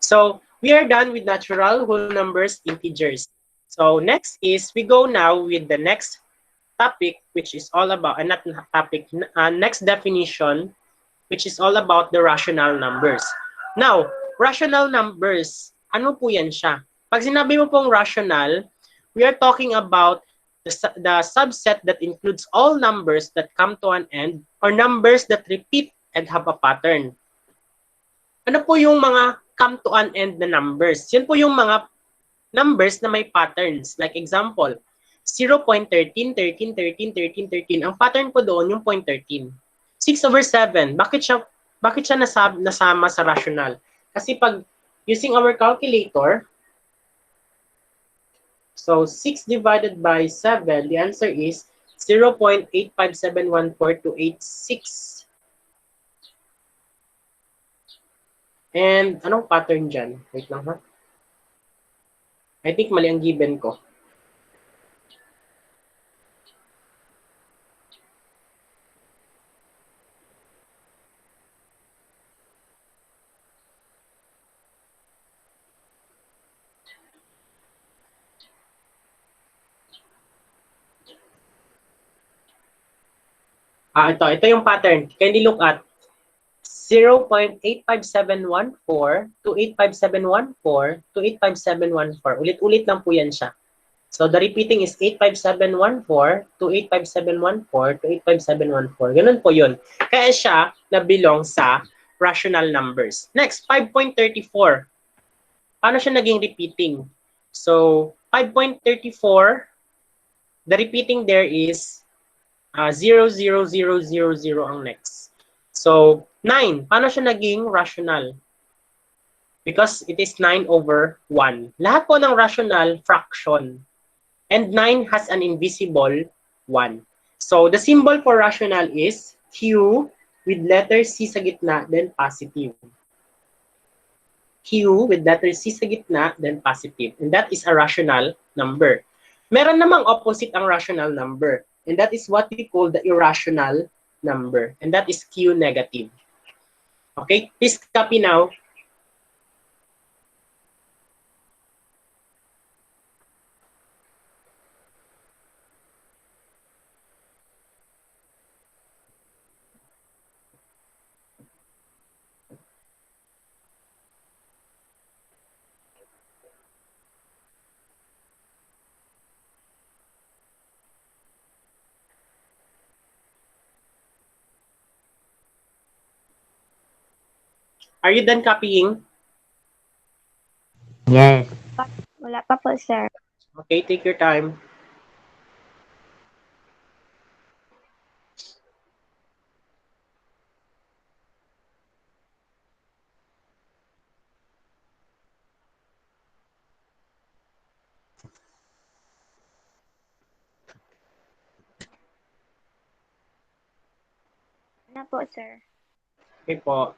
So we are done with natural, whole numbers, integers. So next is we go now with the next topic, which is all about, not topic, next definition, which is all about the rational numbers. Now, rational numbers, ano po yan siya? Pag sinabi mo pong rational, we are talking about the subset that includes all numbers that come to an end or numbers that repeat and have a pattern. Ano po yung mga come to an end na numbers? Yan po yung mga numbers na may patterns. Like example, 0.13, 13, 13, 13, 13. Ang pattern po doon yung 0.13. 6/7. Bakit siya nasama sa rational? Kasi pag using our calculator, so 6 divided by 7, the answer is 0.8571428.6. And anong pattern dyan? Wait lang ha. I think mali ang given ko. Ito yung pattern. Kindly look at 0.85714 to 85714 to 85714. Ulit-ulit lang po yan siya. So the repeating is 85714 to 85714 to 85714. Ganun po yun. Kaya siya na-belong sa rational numbers. Next, 5.34. Paano siya naging repeating? So 5.34, the repeating there is 0, 0, 0, 0, 0 ang next. So, 9. Paano siya naging rational? Because it is 9/1. Lahat po ng rational, fraction. And 9 has an invisible 1. So, the symbol for rational is Q with letter C sa gitna, then positive. Q with letter C sa gitna, then positive. And that is a rational number. Meron namang opposite ang rational number. And that is what we call the irrational number. And that is Q negative. Okay, please copy now. Are you done copying? Yes. Wala pa po, sir. Okay, take your time. Ano po, sir? Okay po.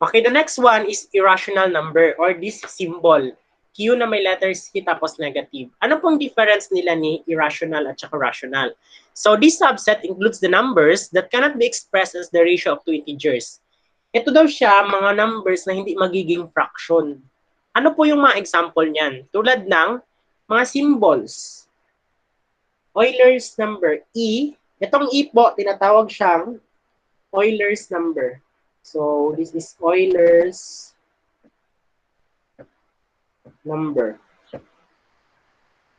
Okay, the next one is irrational number or this symbol. Q na may letters C tapos negative. Ano pong difference nila ni irrational at saka rational? So this subset includes the numbers that cannot be expressed as the ratio of two integers. Ito daw siya, mga numbers na hindi magiging fraction. Ano po yung mga example niyan? Tulad ng mga symbols. Euler's number, E. Itong E po, tinatawag siyang Euler's number. So, this is Euler's number.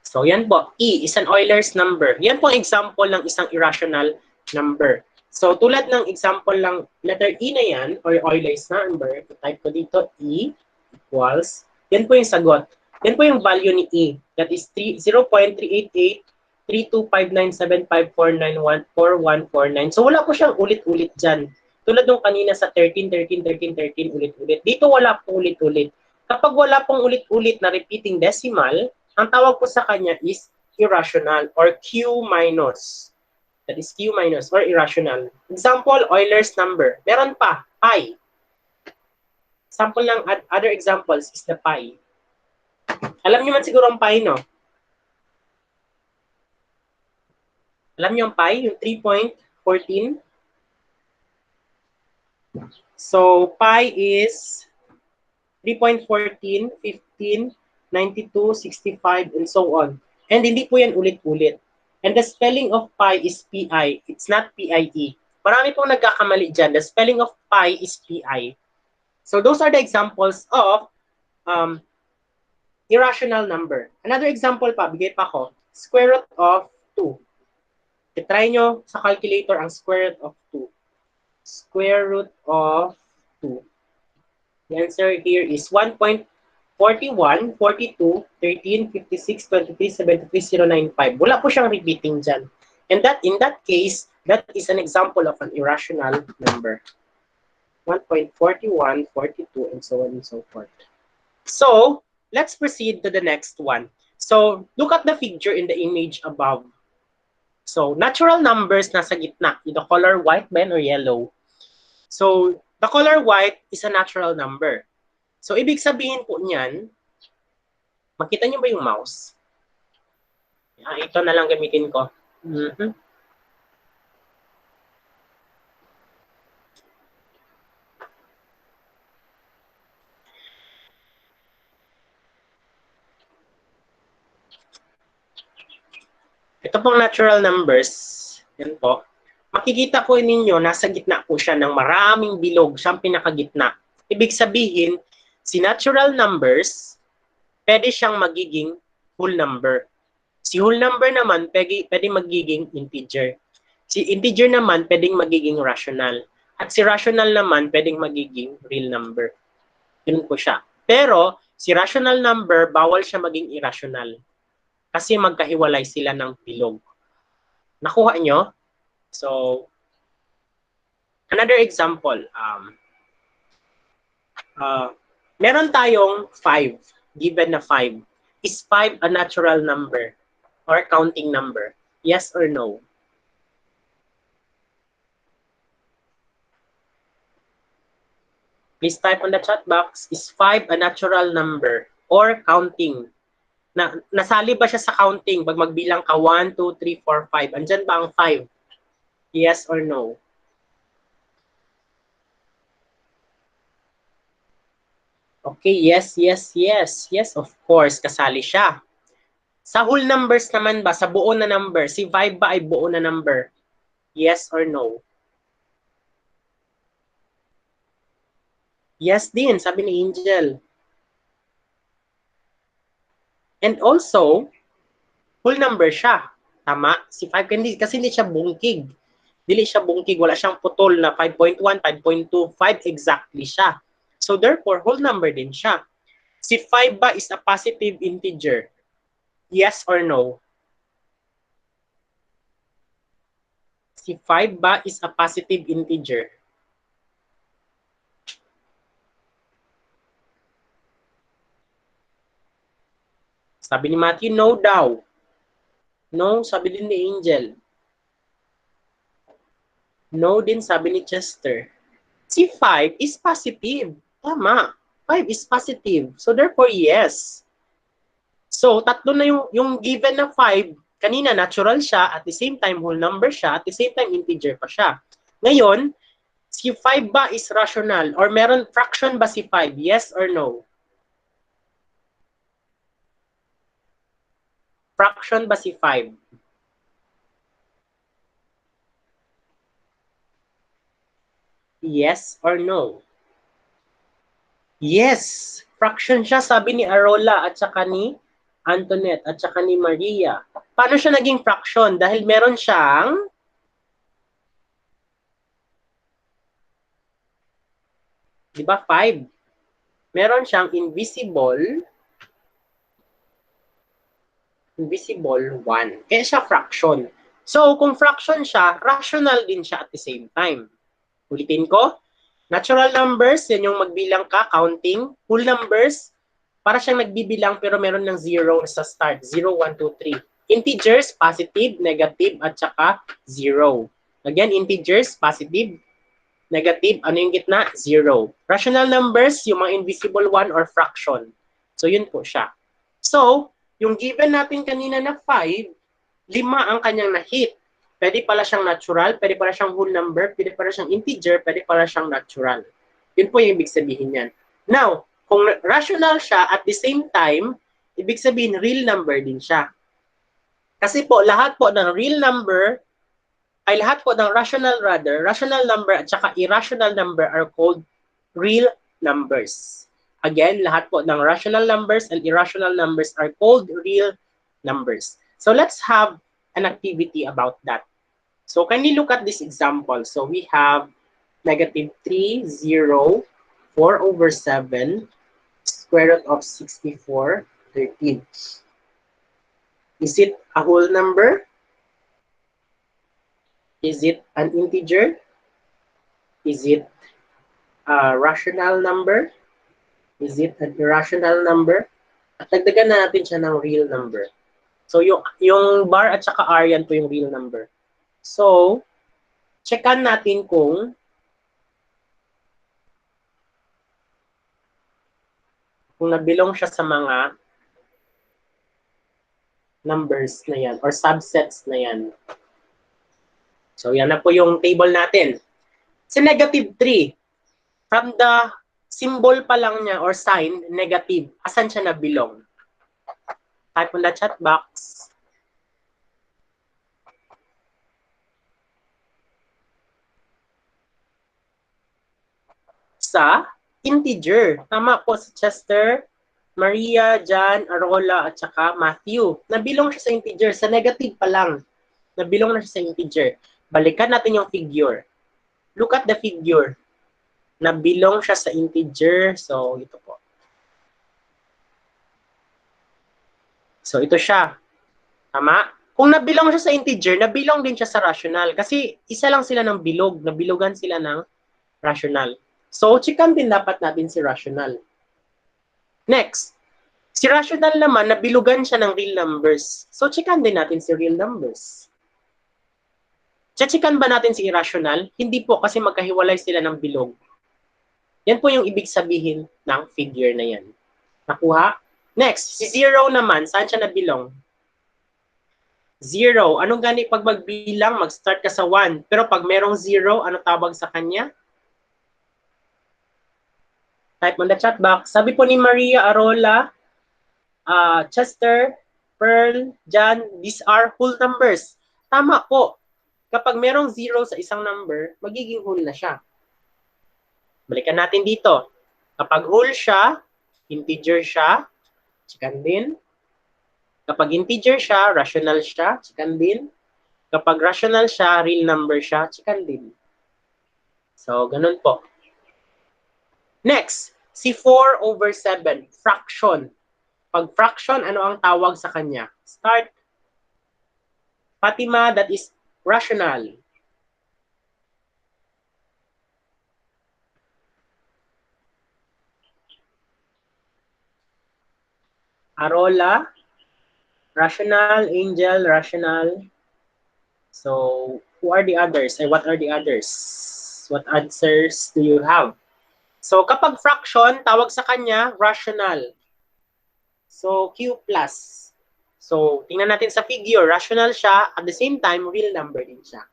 So, yan po. E is an Euler's number. Yan po ang example ng isang irrational number. So, tulad ng example lang, letter E na yan, or Euler's number, type ko dito, E equals, yan po yung sagot. Yan po yung value ni E. That is 0.388325975414149. So, wala po siyang ulit-ulit dyan. Tulad nung kanina sa 13, 13, 13, 13, ulit-ulit. Dito wala pong ulit-ulit. Kapag wala pong ulit-ulit na repeating decimal, ang tawag po sa kanya is irrational or Q minus. That is Q minus or irrational. Example, Euler's number. Meron pa, pi. Sample ng other examples is the pi. Alam niyo man siguro ang pi, no? Alam niyo ang pi, yung 3.14? So, pi is 3.14, 15, 92, 65, and so on. And hindi po yan ulit-ulit. And the spelling of pi is pi. It's not PIE. Marami pong nagkakamali dyan. The spelling of pi is PI. So those are the examples of irrational number. Another example pa, bigay pa ko, square root of 2. I-try nyo sa calculator ang square root of 2. Square root of 2. The answer here is 1.41, 42, 13, 56, 23, 73, 095. Wala po siyang repeating dyan. And in that case, that is an example of an irrational number. 1.41, 42, and so on and so forth. So, let's proceed to the next one. So, look at the figure in the image above. So, natural numbers nasa gitna, the color white, ben, or yellow. So, the color white is a natural number. So, ibig sabihin po niyan, makita niyo ba yung mouse? Ito na lang gamitin ko. Ito pong natural numbers, yan po. Makikita po ninyo, nasa gitna po siya ng maraming bilog, siyang pinakagitna. Ibig sabihin, si natural numbers, pwede siyang magiging whole number. Si whole number naman, pwede magiging integer. Si integer naman, pwedeng magiging rational. At si rational naman, pwedeng magiging real number. Yun po siya. Pero, si rational number, bawal siya maging irrational. Kasi magkahiwalay sila ng bilog. Nakuha nyo? So, another example. Meron tayong 5. Given na 5. Is 5 a natural number or counting number? Yes or no? Please type on the chat box. Is 5 a natural number or counting? Nasali ba siya sa counting? Pag magbilang ka 1, 2, 3, 4, 5. Andyan ba ang 5? Yes or no? Okay, yes, yes, yes. Yes, of course, kasali siya. Sa whole numbers naman ba, sa buo na number, si 5 ba ay buo na number? Yes or no? Yes din, sabi ni Angel. And also, whole number siya. Tama? Si 5 kasi hindi siya bungkig. Dili siya bungkig, wala siyang putol na 5.1, 5.2, 5 exactly siya. So therefore, whole number din siya. Si 5 ba is a positive integer? Yes or no? Si 5 ba is a positive integer? Sabi ni Matthew, no daw. No, sabi din ni Angel. No din, sabi ni Chester. Si 5 is positive. Tama. 5 is positive. So therefore, yes. So, tatlo na yung given na 5, kanina natural siya, at the same time whole number siya, at the same time integer pa siya. Ngayon, si 5 ba is rational? Or meron fraction ba si 5? Yes or no? Fraction ba si 5? Yes or no? Yes. Fraction siya, sabi ni Arola at saka ni Antoinette at saka ni Maria. Paano siya naging fraction? Dahil meron siyang di ba 5? Meron siyang invisible 1. Kaya siya fraction. So, kung fraction siya, rational din siya at the same time. Ulitin ko, natural numbers, yan yung magbilang ka, counting. Whole numbers, para siyang nagbibilang pero meron ng 0 sa start. 0, 1, 2, 3. Integers, positive, negative, at saka 0. Again, integers, positive, negative, ano yung gitna? 0. Rational numbers, yung mga invisible one or fraction. So, yun po siya. So, yung given natin kanina na 5, 5 ang kanyang na-hit. Pwede pala siyang natural, pwede pala siyang whole number, pwede pala siyang integer, pwede pala siyang natural. Yun po yung ibig sabihin yan. Now, kung rational siya at the same time, ibig sabihin real number din siya. Kasi po, lahat po ng real number, ay lahat po ng rational number at saka irrational number are called real numbers. Again, lahat po ng rational numbers and irrational numbers are called real numbers. So let's have an activity about that. So can you look at this example? So we have negative 3, 0, 4 over 7, square root of 64, 13. Is it a whole number? Is it an integer? Is it a rational number? Is it an irrational number? At dagdagan na natin siya ng real number. So yung bar at saka R yan po yung real number. So, checkan natin kung nabilong siya sa mga numbers na yan or subsets na yan. So, yan na po yung table natin. Sa negative 3, from the symbol pa lang niya or sign, negative, asan siya nabilong? Type on the chat box. Sa integer. Tama po si Chester, Maria, John, Arola, at saka Matthew. Nabilong siya sa integer. Sa negative pa lang. Nabilong na siya sa integer. Balikan natin yung figure. Look at the figure. Nabilong siya sa integer. So, ito po. So, ito siya. Tama? Kung nabilong siya sa integer, nabilong din siya sa rational. Kasi isa lang sila ng bilog. Nabilogan sila ng rational. So, checkan din dapat natin si rational. Next, si rational naman, nabilugan siya ng real numbers. So, checkan din natin si real numbers. Checkan ba natin si irrational? Hindi po kasi magkahiwalay sila ng bilog. Yan po yung ibig sabihin ng figure na yan. Nakuha? Next, si 0 naman, saan siya nabilong? 0. Anong gani pag magbilang? Mag-start ka sa 1. Pero pag merong 0, ano tawag sa kanya? Type on the chat box. Sabi po ni Maria, Arola, Chester, Pearl, John, these are whole numbers. Tama po. Kapag merong 0 sa isang number, magiging whole na siya. Balikan natin dito. Kapag whole siya, integer siya, checkan din. Kapag integer siya, rational siya, checkan din. Kapag rational siya, real number siya, checkan din. So, ganun po. Next, si 4 over 7, fraction. Pag fraction, ano ang tawag sa kanya? Start. Fatima, that is rational. Arola, rational. Angel, rational. So, who are the others? What are the others? What answers do you have? So, kapag fraction, tawag sa kanya, rational. So, Q plus. So, tingnan natin sa figure, rational siya, at the same time, real number din siya.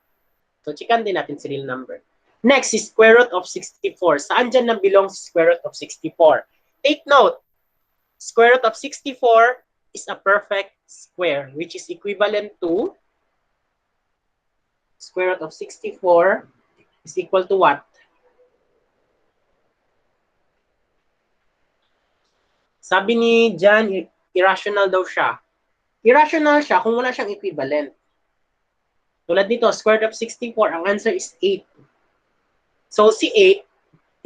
So, checkan din natin si real number. Next is square root of 64. Saan dyan nabilong si square root of 64? Take note, square root of 64 is a perfect square, which is equivalent to square root of 64 is equal to what? Sabi ni John, irrational daw siya. Irrational siya kung wala siyang equivalent. Tulad dito, square root of 64, ang answer is 8. So, si 8,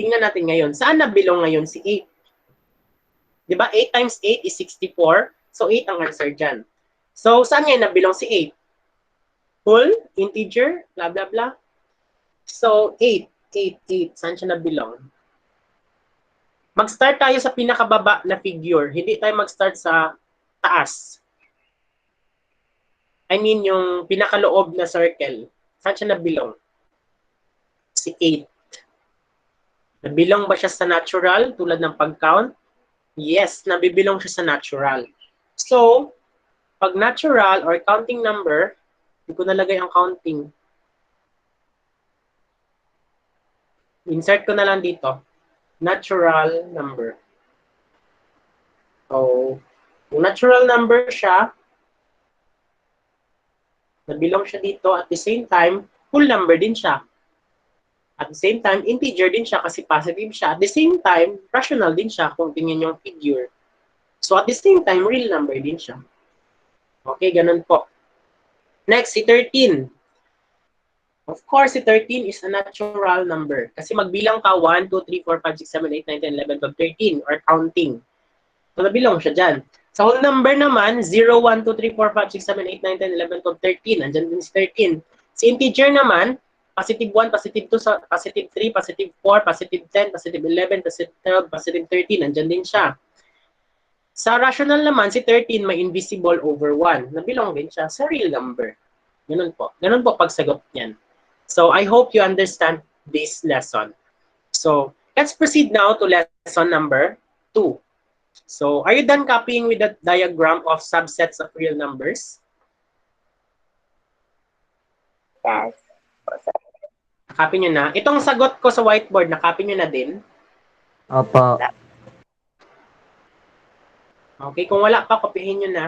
tingnan natin ngayon. Saan nabilong ngayon si 8? Diba, 8 times 8 is 64. So, 8 ang answer dyan. So, saan ngayon nabilong si 8? Whole, integer, blah, blah, blah. So, 8. Saan siya nabilong? Mag-start tayo sa pinakababa na figure. Hindi tayo mag-start sa taas. I mean, yung pinakaloob na circle. Saan siya nabilong? Si 8. Nabilong ba siya sa natural tulad ng pag-count? Yes, nabibilong siya sa natural. So, pag natural or counting number, hindi ko nalagay ang counting. Insert ko na lang dito. Natural number. So, kung natural number siya, nabilong siya dito. At the same time, whole number din siya. At the same time, integer din siya kasi positive siya. At the same time, rational din siya kung tingnan yung figure. So at the same time, real number din siya. Okay, ganun po. Next, si 13. Of course, si 13 is a natural number. Kasi magbilang ka 1, 2, 3, 4, 5, 6, 7, 8, 9, 10, 11, 12, 13 or counting. So nabilong siya dyan. Sa whole number naman, 0, 1, 2, 3, 4, 5, 6, 7, 8, 9, 10, 11, 12, 13. Andyan din si 13. Si integer naman, positive 1, positive 2, positive 3, positive 4, positive 10, positive 11, positive 12, positive 13. Andyan din siya. Sa rational naman, si 13 may invisible over 1. Nabilong din siya sa real number. Ganun po. Ganun po pagsagot niyan. So, I hope you understand this lesson. So, let's proceed now to lesson number 2. So, are you done copying with the diagram of subsets of real numbers? Yes. Nakopy nyo na. Itong sagot ko sa whiteboard, nakopy nyo na din? Opo. Okay, kung wala pa, kopyahin nyo na.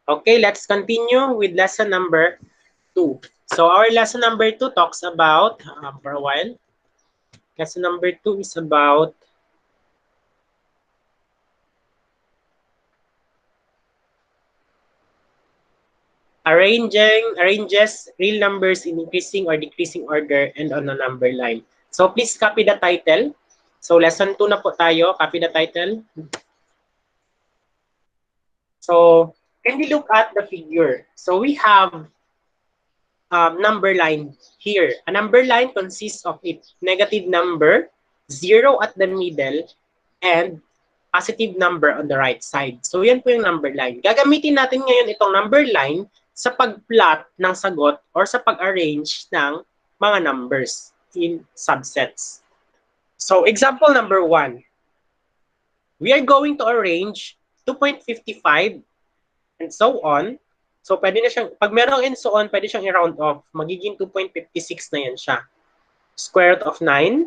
Okay, let's continue with lesson number 2. So our lesson number 2 talks about, for a while, lesson number 2 is about arranges real numbers in increasing or decreasing order and on a number line. So please copy the title. So lesson 2 na po tayo. Copy the title. So can we look at the figure? So we have number line here. A number line consists of a negative number, 0 at the middle, and positive number on the right side. So yan po yung number line. Gagamitin natin ngayon itong number line sa pag-plot ng sagot or sa pag-arrange ng mga numbers in subsets. So example number 1. We are going to arrange 2.55 and so on. So pwede na siyang, pag merong and so on, pwede siyang i-round off. Magiging 2.56 na yan siya. Square root of 9,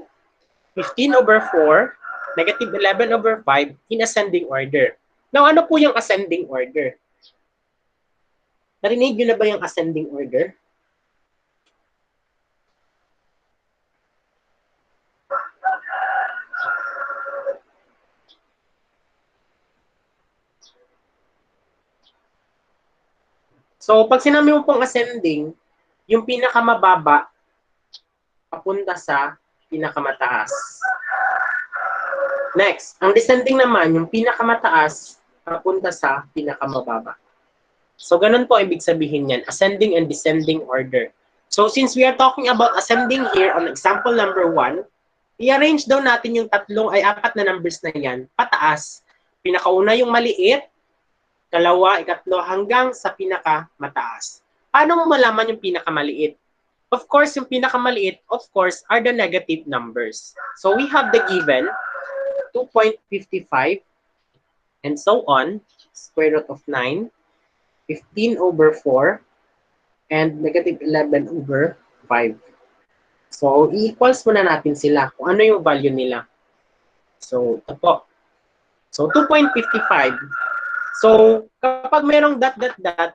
15 over 4, negative 11 over 5 in ascending order. Now, ano po yung ascending order? Narinig nyo na ba yung ascending order? So, pag sinabi mo pong ascending, yung pinakamababa papunta sa pinakamataas. Next, ang descending naman, yung pinakamataas papunta sa pinakamababa. So, ganun po ibig sabihin yan, ascending and descending order. So, since we are talking about ascending here on example number 1, i-arrange daw natin yung apat na numbers na yan, pataas. Pinakauna yung maliit, kalawa, ikatlo, hanggang sa pinakamataas. Paano mo malaman yung pinakamaliit? Of course, yung pinakamaliit, of course, are the negative numbers. So, we have the given 2.55 and so on, square root of 9, 15 over 4, and negative 11 over 5. So, i-equals muna natin sila kung ano yung value nila. So, ito po. So, 2.55. So, kapag merong dot,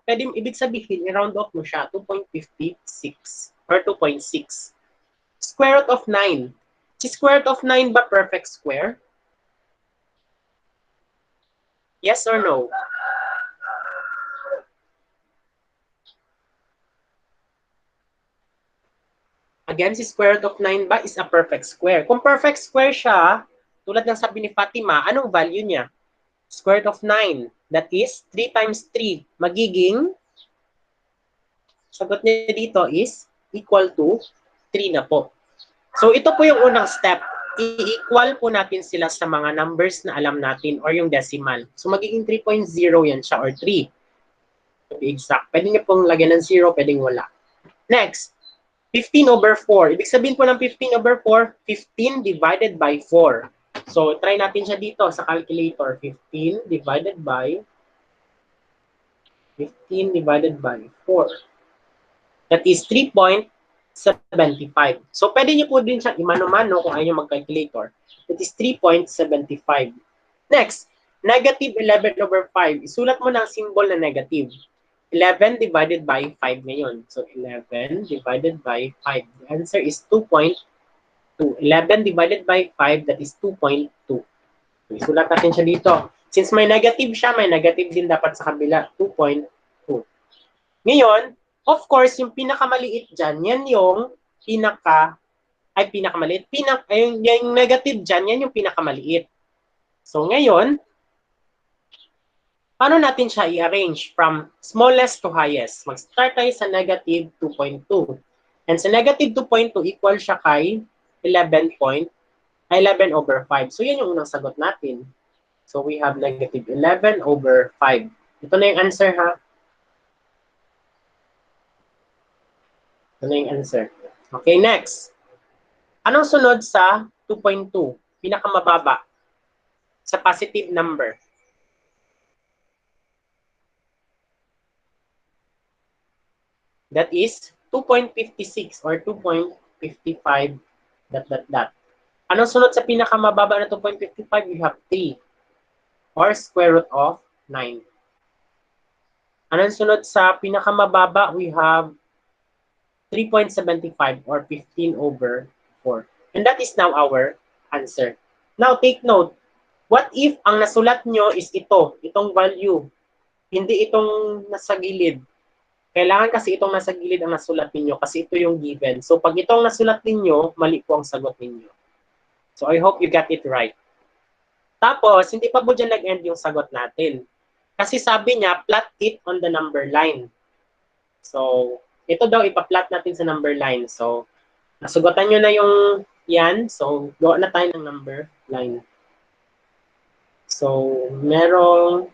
pwede, ibig sabihin, i-round off mo siya, 2.56 or 2.6. Square root of 9. Si square root of 9 ba perfect square? Yes or no? Again, si square root of 9 ba is a perfect square? Kung perfect square siya, tulad ng sabi ni Fatima, anong value niya? Square root of 9. That is 3 times 3. Magiging, sagot niya dito is equal to 3 na po. So ito po yung unang step. I-equal po natin sila sa mga numbers na alam natin or yung decimal. So magiging 3.0 yan siya or 3. To be exact. Pwede niyo pong lagyan ng 0, pwedeng wala. Next, 15 over 4. Ibig sabihin po ng 15 over 4, 15 divided by 4. So try natin siya dito sa calculator. 15 divided by 4. That is 3.75. So, pwede niyo po din siyang imano-mano kung ayaw mag-calculator. That is 3.75. Next, negative 11 over 5. Isulat mo ng symbol na negative. 11 divided by 5 ngayon. So, 11 divided by 5. The answer is 2.2. 11 divided by 5, that is 2.2. Isulat natin siya dito. Since may negative siya, may negative din dapat sa kabila. 2.2. Ngayon, of course, yung pinakamaliit dyan, yan yung pinakamaliit. Yung negative dyan, yan yung pinakamaliit. So ngayon, paano natin siya i-arrange from smallest to highest? Mag-start tayo sa negative 2.2. And sa negative 2.2, equal siya kay 11 over 5. So yan yung unang sagot natin. So we have negative 11 over 5. Ito na yung answer, ha? Ano yung answer? Okay, next. Anong sunod sa 2.2? Pinakamababa sa positive number. That is 2.56 or 2.55 ... Anong sunod sa pinakamababa na 2.55? We have 3 or square root of 9. Anong sunod sa pinakamababa? We have 3.75 or 15 over 4. And that is now our answer. Now, take note. What if ang nasulat nyo is itong value, hindi itong nasa gilid? Kailangan kasi itong nasa gilid ang nasulat ninyo kasi ito yung given. So, pag itong nasulat ninyo, mali po ang sagot ninyo. So, I hope you got it right. Tapos, hindi pa po dyan nag-end yung sagot natin. Kasi sabi niya, plot it on the number line. So, ito daw ipa-plot natin sa number line. So, nasugotan nyo na yung yan. So, gawa na tayo ng number line. So, merong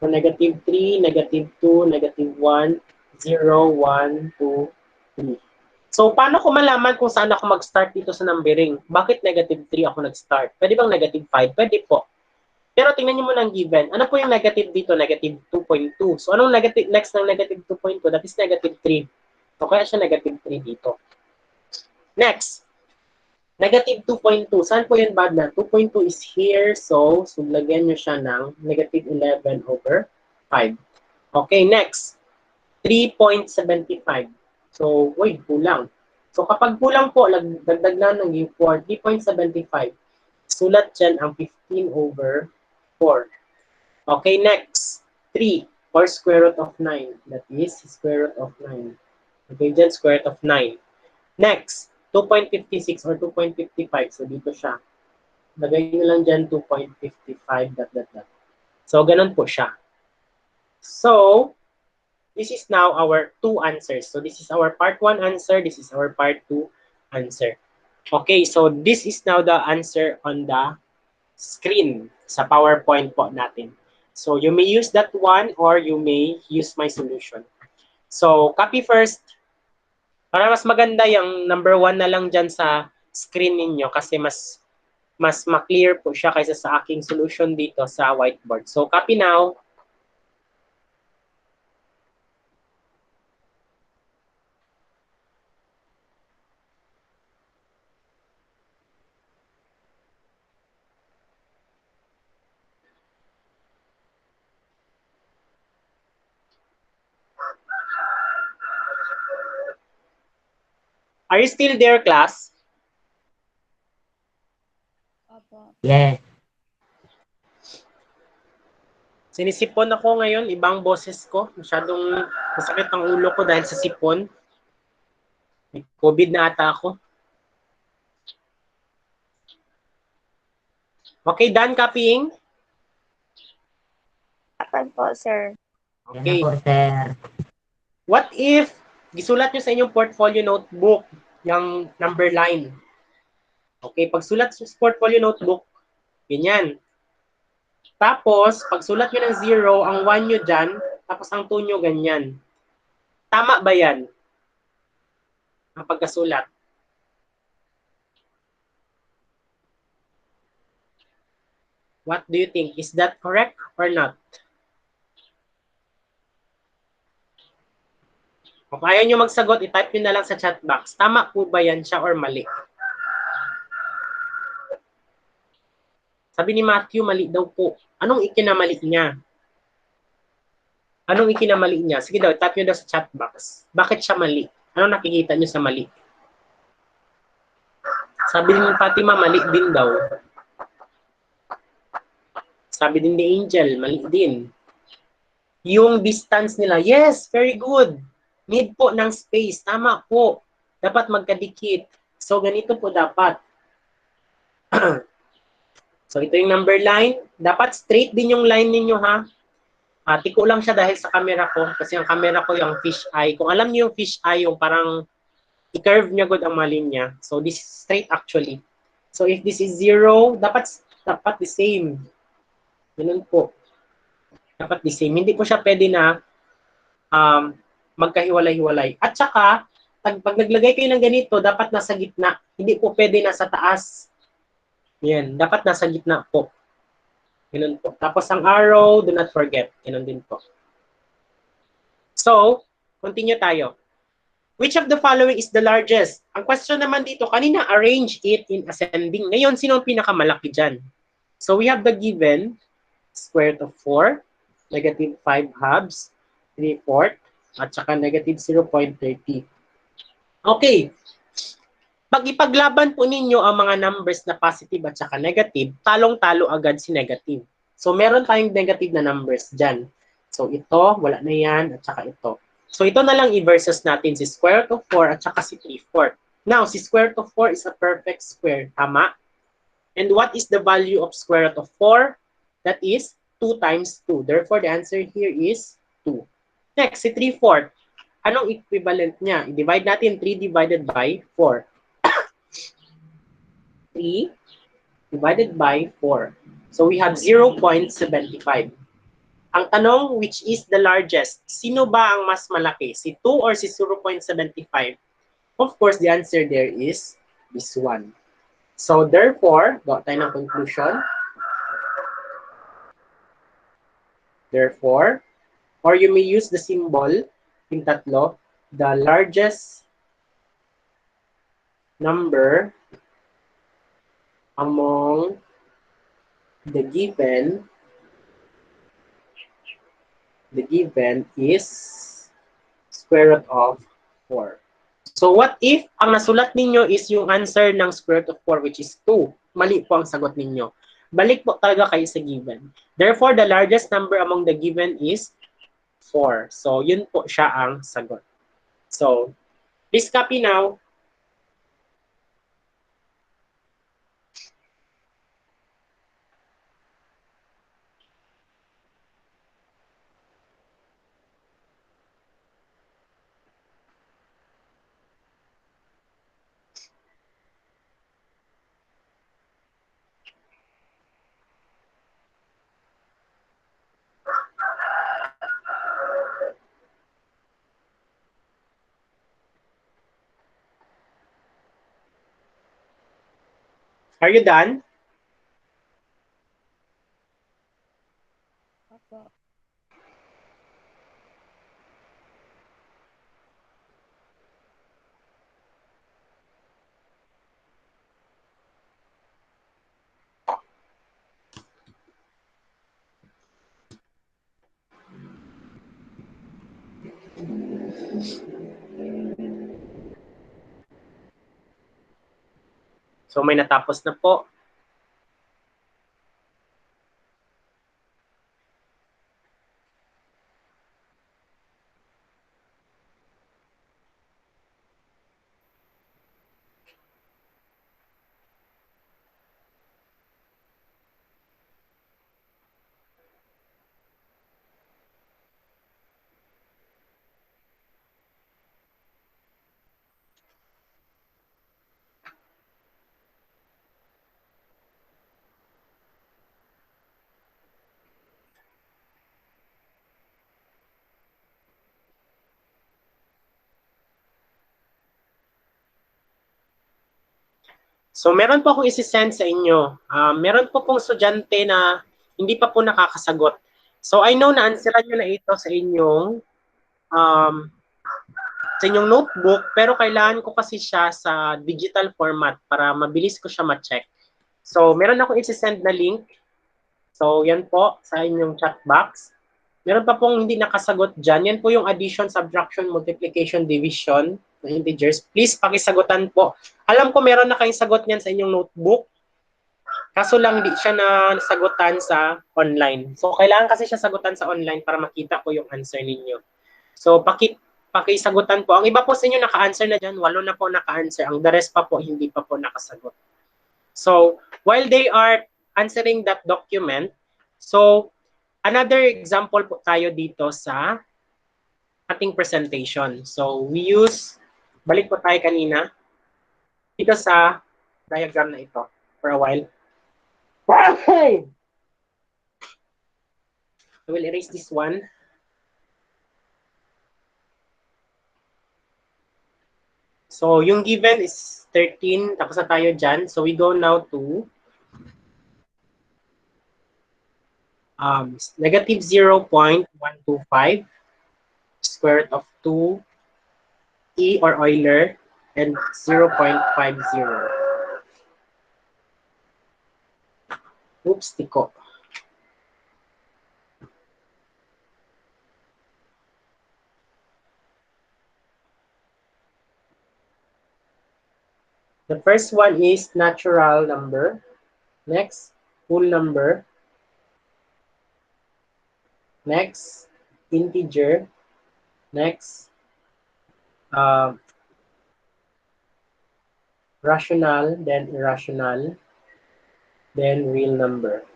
negative 3, negative 2, negative 1, 0, 1, 2, 3. So, paano ko malaman kung saan ako mag-start dito sa numbering? Bakit negative 3 ako nag-start? Pwede bang negative 5? Pwede po. Pero tingnan niyo muna ang given. Ano po yung negative dito? Negative 2.2. So, anong negative next ng negative 2.2? That is negative 3. So, kaya siya negative 3 dito. Next. Negative 2.2. Saan po yung bad na? 2.2 is here. So, lagyan nyo siya ng negative 11 over 5. Okay, next. 3.75. So, wait, kulang. So, kapag kulang po, dagdag na ng 4. 3.75. Sulat dyan ang 15 over 4. Okay, next. 3 or square root of 9. That is square root of 9. Okay, dyan square root of 9. Next. 2.56 or 2.55. So, dito siya. Lagay nyo lang dyan 2.55, ... So, ganun po siya. So, this is now our 2 answers. So, this is our part 1 answer. This is our part 2 answer. Okay, so this is now the answer on the screen sa PowerPoint po natin. So, you may use that one or you may use my solution. So, copy first. Para mas maganda yung number 1 na lang dyan sa screen ninyo kasi mas ma-clear po siya kaysa sa aking solution dito sa whiteboard. So, copy now. Are you still there, class? Opo. Yes. Sinisipon ako ngayon, ibang boses ko. Masyadong masakit ang ulo ko dahil sa sipon. May COVID na ata ako. Okay, done copying? Apan po, sir. Yan na Okay. po, sir. What if gisulat nyo sa inyong portfolio notebook yung number line? Okay, pagsulat sa portfolio notebook, ganyan. Tapos, pagsulat nyo ng 0, ang 1 nyo dyan, tapos ang 2 nyo ganyan. Tama ba yan? Ang pagkasulat. What do you think? Is that correct or not? Kung ayaw nyo magsagot, itype nyo na lang sa chat box. Tama po ba yan siya or mali? Sabi ni Matthew, mali daw po. Anong ikinamali niya? Anong ikinamali niya? Sige daw, type nyo daw sa chat box. Bakit siya mali? Anong nakikita nyo sa mali? Sabi ni Fatima, mali din daw. Sabi din ni Angel, mali din. Yung distance nila, yes, very good. Need po ng space. Tama po. Dapat magkadikit. So, ganito po dapat. So, ito yung number line. Dapat straight din yung line ninyo, ha? Tiko lang siya dahil sa camera ko. Kasi ang camera ko yung fish eye. Kung alam niyo yung fish eye, yung parang i-curve niya good ang mali niya. So, this is straight actually. So, if this is 0, dapat the same. Ganun po. Dapat the same. Hindi po siya pwede na magkahiwalay-hiwalay. At saka, pag naglagay kayo ng ganito, dapat nasa gitna. Hindi po pwede nasa taas. Yan. Dapat nasa gitna po. Ganun po. Tapos ang arrow, do not forget. Ganun din po. So, continue tayo. Which of the following is the largest? Ang question naman dito, kanina arrange it in ascending. Ngayon, sino ang pinakamalaki dyan? So, we have the given square root of 4, negative 5 halves, 3/4, at saka negative 0.30. Okay. Pag ipaglaban po ninyo ang mga numbers na positive at saka negative, talong-talo agad si negative. So, meron tayong negative na numbers dyan. So, ito, wala na yan, at saka ito. So, ito na lang i-versus natin si square root of 4 at saka si 3/4. Now, si square root of 4 is a perfect square. Tama? And what is the value of square root of 4? That is 2 times 2. Therefore, the answer here is 2. Next, si 3/4. Anong equivalent niya? I-divide natin 3 divided by 4. 3 divided by 4. So we have 0.75. Ang tanong, which is the largest? Sino ba ang mas malaki? Si 2 or si 0.75? Of course, the answer there is this one. So therefore, gawa tayo ng conclusion. Therefore, or you may use the symbol, yung tatlo, the largest number among the given is square root of 4. So what if ang nasulat ninyo is yung answer ng square root of 4, which is 2? Mali po ang sagot ninyo. Balik po talaga kayo sa given. Therefore, the largest number among the given is 4. So yun po siya ang sagot. So, please copy now. Are you done? Opo. So may natapos na po. So meron po akong isi-send sa inyo. Meron po pong estudyante na hindi pa po nakakasagot. So I know na answeran nyo na ito sa inyong notebook, pero kailangan ko kasi siya sa digital format para mabilis ko siya ma-check. So meron akong isi-send na link. So yan po sa inyong chat box. Meron pa pong hindi nakasagot dyan. Yan po yung addition, subtraction, multiplication, division na integers. Please pakisagutan po. Alam ko meron na kayong sagot niyan sa inyong notebook. Kaso lang di siya na sagutan sa online. So kailangan kasi siya sagutan sa online para makita ko yung answer ninyo. So pakisagutan po. Ang iba po sa inyo naka-answer na dyan. 8 na po naka-answer. Ang the rest pa po hindi pa po nakasagot. So while they are answering that document, so another example po tayo dito sa ating presentation. So, we use, balik po tayo kanina, dito sa diagram na ito for a while. I will erase this one. So, yung given is 13, tapos na tayo dyan. So, we go now to negative 0.125 square root of 2 E or Euler and 0.50. Oops, tiko. The first one is natural number. Next, whole number. Next, integer. Next, rational, then irrational, then real number.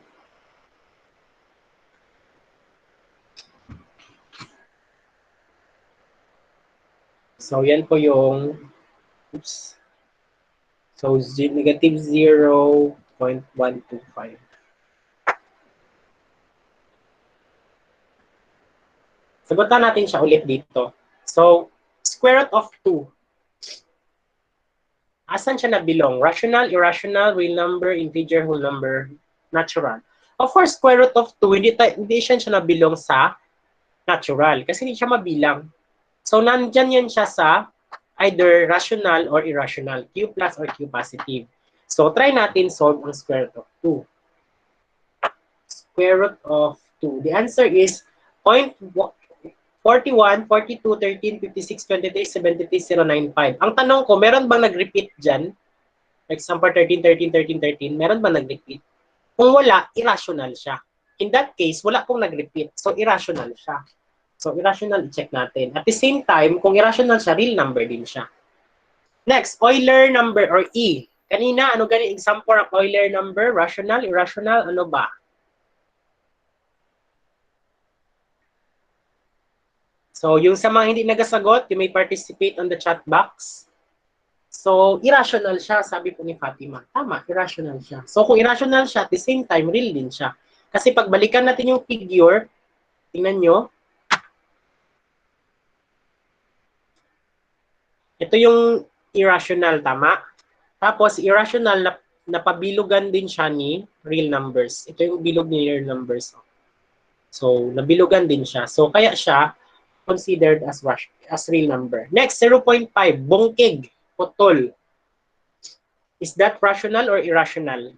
So, yan po yung, oops. So, negative 0.125. Sagutan natin siya ulit dito. So, square root of 2. Asan siya nabilong? Rational, irrational, real number, integer, whole number, natural. Of course, square root of 2, hindi siya nabilong sa natural kasi hindi siya mabilang. So, nandyan yan siya sa either rational or irrational, Q plus or Q positive. So, try natin solve ang square root of 2. Square root of 2. The answer is 41, 42, 13, 56, 23, 73, 095. Ang tanong ko, meron bang nag-repeat dyan? Example 13, 13, 13, 13. Meron bang nag-repeat? Kung wala, irrational siya. In that case, wala pong nag-repeat. So, irrational siya. So, irrational, i-check natin. At the same time, kung irrational siya, real number din siya. Next, Euler number or E. Kanina, ano gani example ng Euler number? Rational, irrational, ano ba? So, yung sa mga hindi nagasagot, you may participate on the chat box. So, irrational siya, sabi po ni Fatima. Tama, irrational siya. So, kung irrational siya, at the same time, real din siya. Kasi pagbalikan natin yung figure, tingnan nyo, ito yung irrational, tama? Tapos, irrational, napabilugan din siya ni real numbers. Ito yung bilog ni real numbers. So, nabilugan din siya. So, kaya siya considered as real number. Next, 0.5, bungkig, putol. Is that rational or irrational?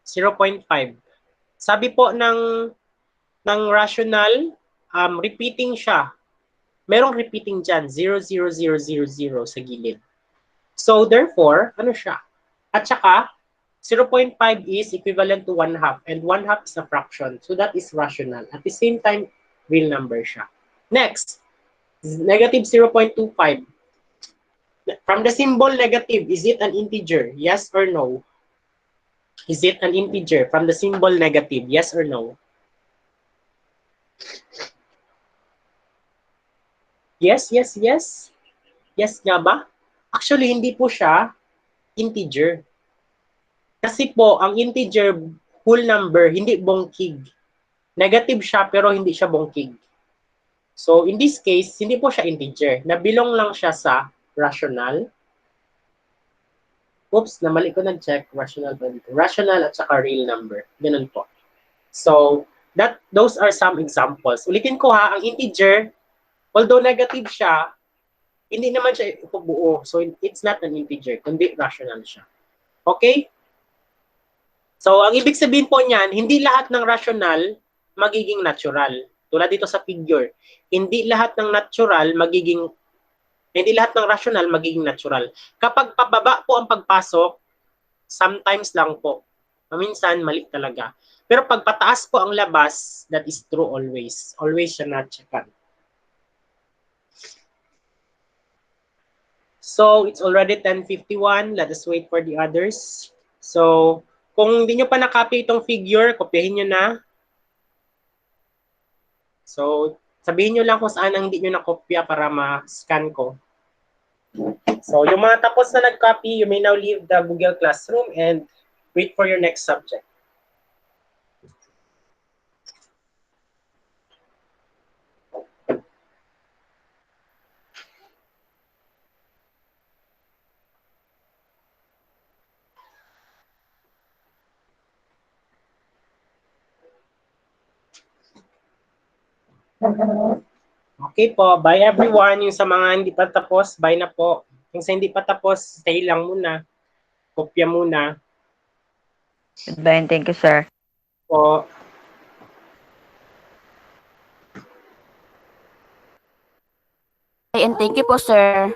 0.5. Sabi po ng rational, repeating siya. Merong repeating dyan, 0, 0, 0, 0, 0 sa gilid. So therefore, ano siya? At saka, 0.5 is equivalent to 1 half, and 1 half is a fraction. So that is rational. At the same time, real number siya. Next, negative 0.25. From the symbol negative, is it an integer? Yes or no? Is it an integer from the symbol negative? Yes or no? Yes, yes, yes. Yes nga ba? Actually, hindi po siya integer. Kasi po, ang integer whole number, hindi bongkig. Negative siya, pero hindi siya bongkig. So, in this case, hindi po siya integer. Nabilong lang siya sa rational. Oops, namali ko nag-check. Rational ba dito? Rational at saka real number. Ganun po. So, those are some examples. Ulitin ko ha, ang integer, although negative siya, hindi naman siya buo. So, it's not an integer, kundi rational siya. Okay? So, ang ibig sabihin po niyan, hindi lahat ng rational magiging natural. Tulad dito sa figure. Hindi lahat ng rational magiging natural. Kapag pababa po ang pagpasok, sometimes lang po. Paminsan, mali talaga. Pero pag pataas po ang labas, that is true always. Always siya na-checkan. So, it's already 10:51. Let us wait for the others. So, kung hindi nyo pa na-copy itong figure, kopyahin nyo na. So, sabihin nyo lang kung saan ang hindi nyo na-kopya para ma-scan ko. So, yung mga tapos na nag-copy, you may now leave the Google Classroom and wait for your next subject. Okay po, bye everyone. Yung sa mga hindi pa tapos, bye na po. Yung sa hindi pa tapos, stay lang muna. Kopya muna. Goodbye and thank you, sir. Po. And thank you po, sir.